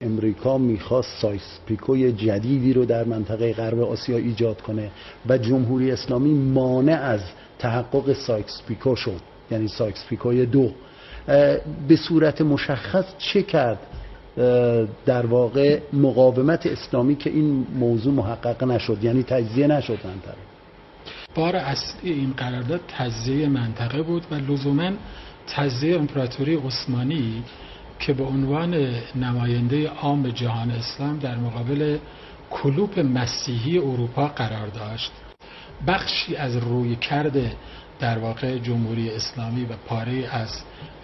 امریکا میخواست سایکس پیکوی جدیدی رو در منطقه غرب آسیا ایجاد کنه و جمهوری اسلامی مانع از تحقق سایکس پیکو شد، یعنی سایکس پیکوی 2. به صورت مشخص چه کرد در واقع مقاومت اسلامی که این موضوع محقق نشد، یعنی تجزیه نشد منطقه؟ بار اصلی این قرارداد تجزیه منطقه بود و لزوما تجزیه امپراتوری عثمانی که به عنوان نماینده عام جهان اسلام در مقابل کلوپ مسیحی اروپا قرار داشت. بخشی از رویکرد در واقع جمهوری اسلامی و پاره از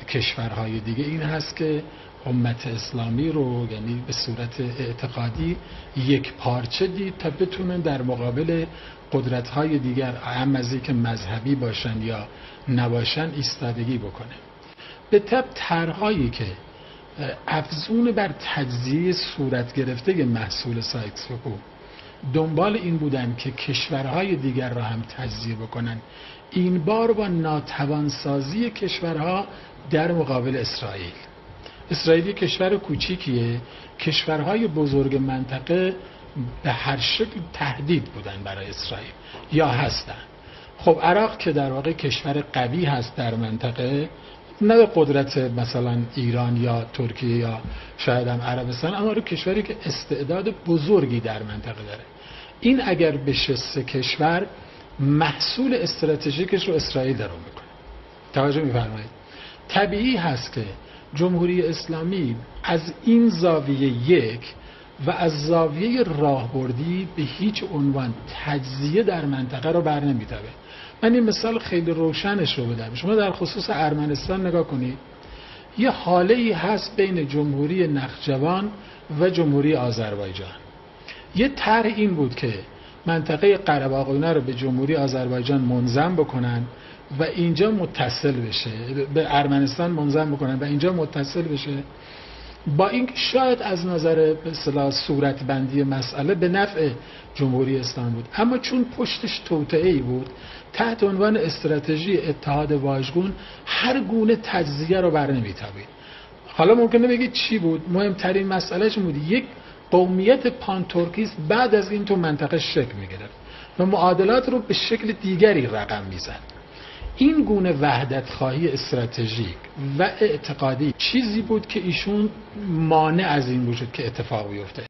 کشورهای دیگه این هست که امت اسلامی رو یعنی به صورت اعتقادی یک پارچه دید تا بتونن در مقابل قدرت‌های دیگر هم از اینکه مذهبی باشن یا نباشن ایستادگی بکنه. به طب طرح‌هایی که افزون بر تجزیه صورت گرفته محصول سایکس پیکو دنبال این بودن که کشورهای دیگر را هم تجزیه بکنن، این بار با ناتوانسازی کشورها در مقابل اسرائیل. اسرائیل کشور کوچیکیه، کشورهای بزرگ منطقه به هر شکل تهدید بودن برای اسرائیل یا هستن. خب عراق که در واقع کشور قوی هست در منطقه، نه به قدرت مثلا ایران یا ترکیه یا شاید هم عربستان، اما رو کشوری که استعداد بزرگی در منطقه داره. این اگر بشه 3 کشور، محصول استراتژیکش رو اسرائیل درو میکنه. توجه میفرمایید؟ طبیعی هست که جمهوری اسلامی از این زاویه یک و از زاویه راهبردی به هیچ عنوان تجزیه در منطقه رو بر نمی‌داره. من این مثال خیلی روشنش رو بدم. شما در خصوص ارمنستان نگاه کنید، یه حاله‌ای هست بین جمهوری نخجوان و جمهوری آذربایجان. یه طرح این بود که منطقه قره باقونه رو به جمهوری آذربایجان منضم بکنن و اینجا متصل بشه، به ارمنستان منضم بکنن و اینجا متصل بشه، با این شاید از نظر به اصطلاح صورتبندی مسئله به نفع جمهوری اسلامی بود، اما چون پشتش توطئه‌ای بود تحت عنوان استراتژی اتحاد واژگون هر گونه تجزیه رو بر نمی‌تابید. حالا ممکنه بگید چی بود؟ مهمترین مسئلهش بود یک قومیت پانتورکیست بعد از این تو منطقه شکل می‌گرفت و معادلات رو به شکل دیگری رقم می‌زد. این گونه وحدت خواهی استراتژیک و اعتقادی چیزی بود که ایشون مانع از این وجود که اتفاق بیفته.